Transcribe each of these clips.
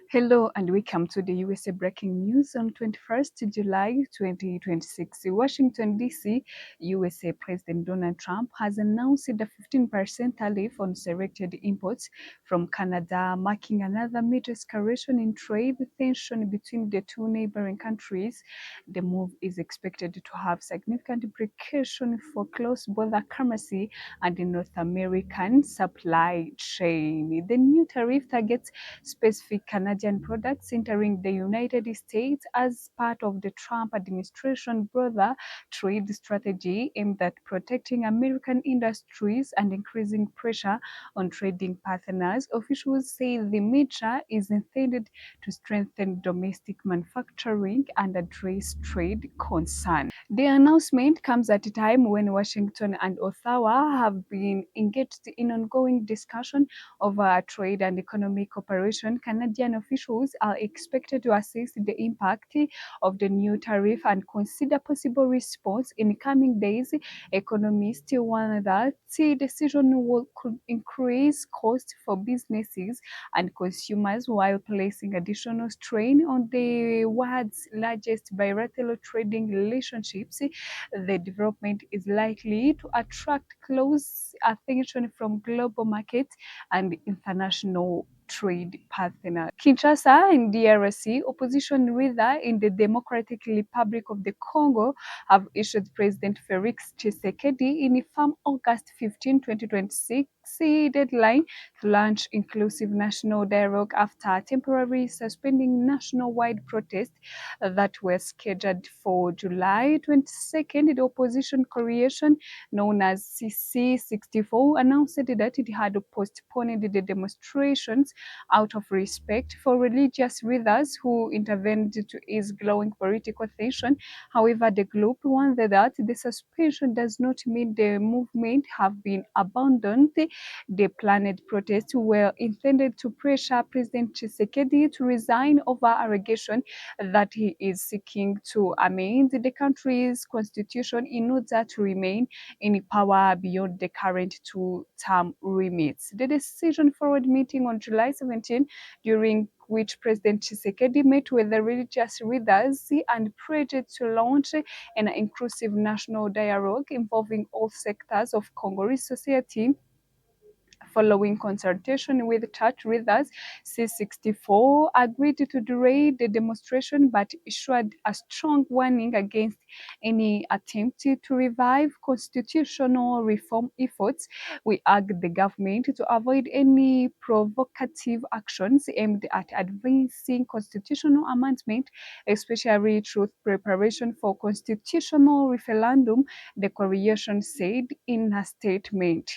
Hello and welcome to the USA breaking news on 21st July 2026. Washington, D.C., USA President Donald Trump has announced a 15% tariff on selected imports from Canada, marking another major escalation in trade tension between the two neighboring countries. The move is expected to have significant implications for cross-border commerce and the North American supply chain. The new tariff targets specific Canadian products entering the United States as part of the Trump administration broader trade strategy aimed at protecting American industries and increasing pressure on trading partners. Officials say the measure is intended to strengthen domestic manufacturing and address trade concerns. The announcement comes at a time when Washington and Ottawa have been engaged in ongoing discussion over trade and economic cooperation. Canadian officials are expected to assess the impact of the new tariff and consider possible response in coming days. Economists warn that the decision could increase costs for businesses and consumers while placing additional strain on the world's largest bilateral trading relationships. The development is likely to attract close attention from global markets and international trade partners. Kinshasa and DRC, opposition leader in the Democratic Republic of the Congo, have issued President Felix Tshisekedi in a firm August 15, 2026 deadline to launch inclusive national dialogue after temporarily suspending nationwide protests that were scheduled for July 22nd. The opposition coalition known as CC64 announced that it had postponed the demonstrations out of respect for religious leaders who intervened to ease growing political tension. However, the group warned that the suspension does not mean the movement have been abandoned. The planned protests were intended to pressure President Tshisekedi to resign over allegation that he is seeking to amend the country's constitution in order to remain in power beyond the current two-term limits. The decision followed meeting on July 17, during which President Tshisekedi met with the religious leaders and pledged to launch an inclusive national dialogue involving all sectors of Congolese society. Following consultation with church leaders, C64 agreed to delay the demonstration but issued a strong warning against any attempt to revive constitutional reform efforts. We urge the government to avoid any provocative actions aimed at advancing constitutional amendment, especially through preparation for constitutional referendum, the coalition said in a statement.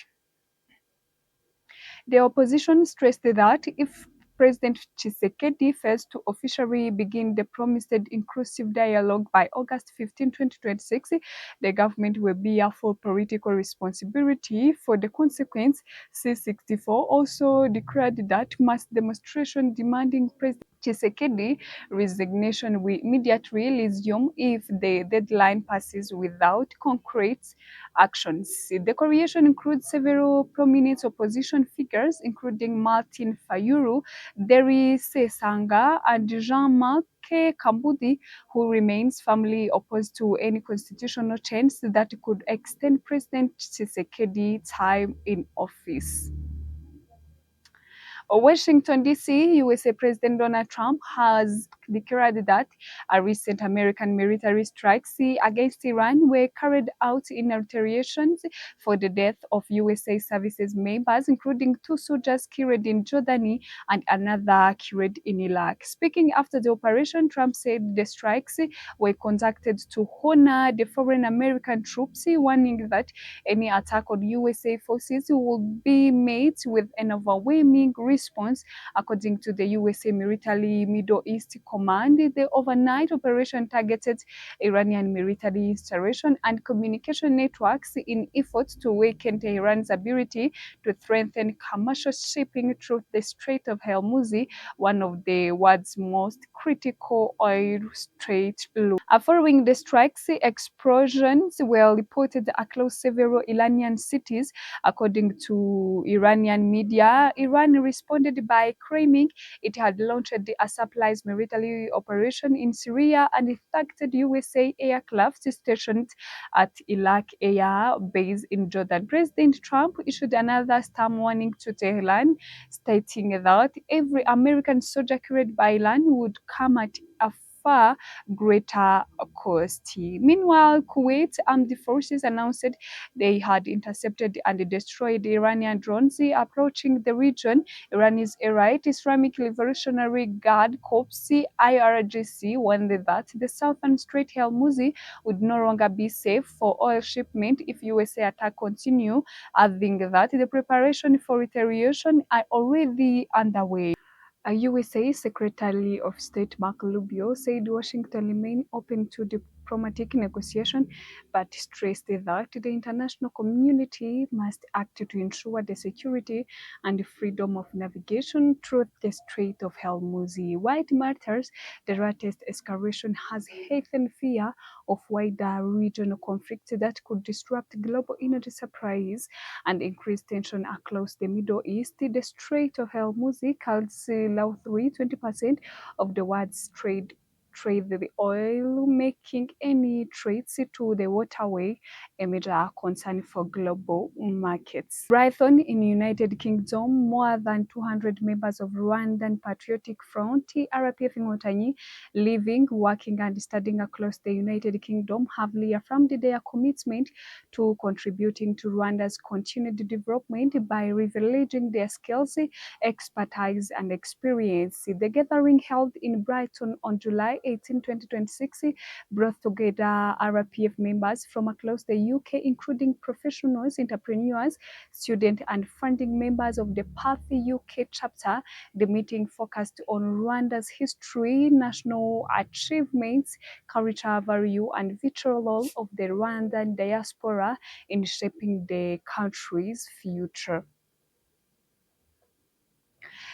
The opposition stressed that if President Tshisekedi fails to officially begin the promised inclusive dialogue by August 15, 2026, the government will bear full political responsibility for the consequence. C64 also declared that mass demonstration demanding President Tshisekedi resignation will immediately resume if the deadline passes without concrete actions. The coalition includes several prominent opposition figures, including Martin Fayulu, Deri Sesanga, and Jean-Marc Kambudi, who remains firmly opposed to any constitutional change that could extend President Tshisekedi's time in office. Washington, D.C., USA President Donald Trump has declared that a recent American military strikes against Iran were carried out in retaliation for the death of USA services members, including 2 soldiers killed in Jordan and another killed in Iraq. Speaking after the operation, Trump said the strikes were conducted to honor the foreign American troops, warning that any attack on USA forces will be met with an overwhelming response. According to the USA Military Middle East Command, the overnight operation targeted Iranian military installation and communication networks in efforts to weaken Tehran's ability to strengthen commercial shipping through the Strait of Hormuz, one of the world's most critical oil trade routes. Following the strikes, explosions were reported across several Iranian cities. According to Iranian media, Iran responded responded by claiming it had launched a supplies military operation in Syria and targeted USA aircraft stationed at Iraq Air Base in Jordan. President Trump issued another stern warning to Tehran, stating that every American soldier killed by Iran would come at a far greater cost. Meanwhile, Kuwait armed forces announced they had intercepted and destroyed Iranian drones approaching the region. Iran's Iraqi Islamic Revolutionary Guard Corps (IRGC) warned that the southern Strait Hormuz would no longer be safe for oil shipment if USA attack continue, adding that the preparation for retaliation are already underway. USA Secretary of State Marco Rubio said Washington remained open to diplomatic negotiation, but stressed that the international community must act to ensure the security and freedom of navigation through the Strait of Hormuz. While it matters, the latest escalation has heightened fear of wider regional conflict that could disrupt global energy supplies and increase tension across the Middle East. The Strait of Hormuz accounts roughly 20% of the world's trade the oil, making any trades to the waterway a major concern for global markets. Brighton in United Kingdom, more than 200 members of Rwandan Patriotic Front (RPF) Inkotanyi living, working and studying across the United Kingdom have reaffirmed their commitment to contributing to Rwanda's continued development by leveraging their skills, expertise, and experience. The gathering held in Brighton on July 18, 2026, brought together RPF members from across the UK, including professionals, entrepreneurs, students, and founding members of the Path UK chapter. The meeting focused on Rwanda's history, national achievements, cultural value, and vital role of the Rwandan diaspora in shaping the country's future.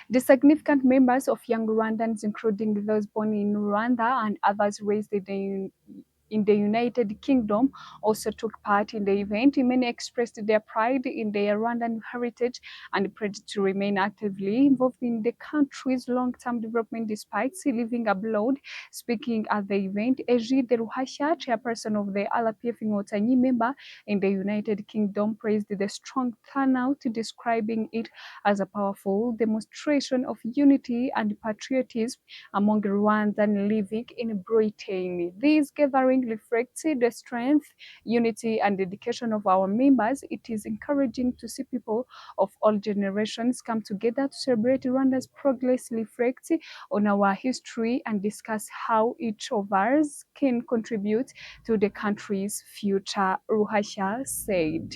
The significant members of young Rwandans, including those born in Rwanda and others raised in the United Kingdom, also took part in the event. Many expressed their pride in their Rwandan heritage and pledged to remain actively involved in the country's long-term development despite living abroad. Speaking at the event, Egide Ruhashya, chairperson of the RPF Inkotanyi member in the United Kingdom, praised the strong turnout, describing it as a powerful demonstration of unity and patriotism among Rwandans living in Britain. This gathering reflects the strength, unity, and dedication of our members. It is encouraging to see people of all generations come together to celebrate Rwanda's progress, reflect on our history, and discuss how each of us can contribute to the country's future, Ruhashya said.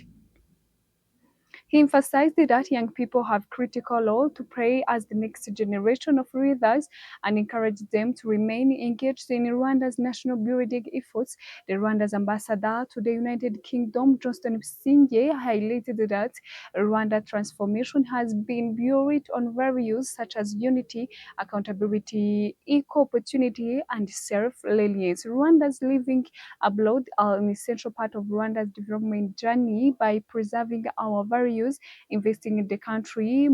He emphasized that young people have critical role to play as the next generation of leaders and encouraged them to remain engaged in Rwanda's national building efforts. The Rwanda's ambassador to the United Kingdom, Johnston Busingye, highlighted that Rwanda transformation has been built on values such as unity, accountability, equal opportunity, and self-reliance. Rwandans living abroad are an essential part of Rwanda's development journey by preserving our values, investing in the country,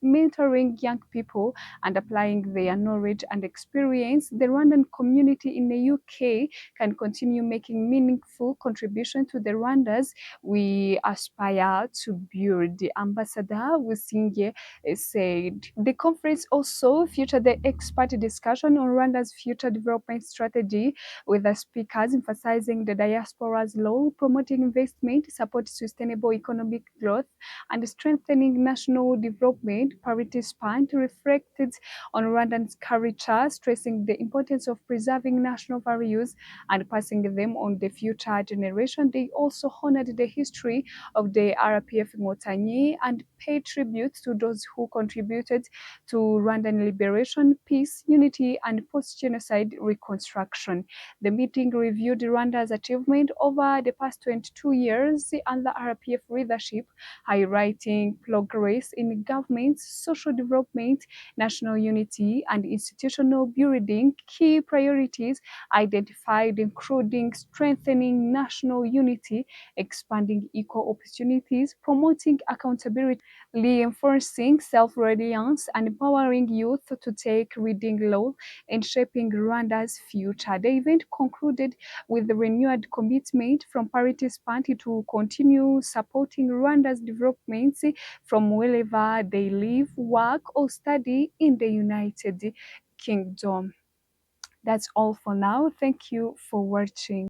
mentoring young people, and applying their knowledge and experience. The Rwandan community in the UK can continue making meaningful contribution to the Rwandas we aspire to build. The Ambassador Busingye said. The conference also featured the expert discussion on Rwanda's future development strategy, with the speakers emphasizing the diaspora's role, promoting investment, support sustainable economic growth, and strengthening national development. Participants reflected on Rwandan's culture, stressing the importance of preserving national values and passing them on the future generation. They also honored the history of the RPF Inkotanyi and paid tribute to those who contributed to Rwandan liberation, peace, unity, and post-genocide reconstruction. The meeting reviewed Rwanda's achievement over the past 22 years under RPF leadership, highlighting progress in government social development, national unity, and institutional building. Key priorities identified including strengthening national unity, expanding equal opportunities, promoting accountability, reinforcing self-reliance, and empowering youth to take reading role in shaping Rwanda's future. The event concluded with the renewed commitment from Party's Party to continue supporting Rwanda's development from wherever they live, work, or study in the United Kingdom. That's all for now. Thank you for watching.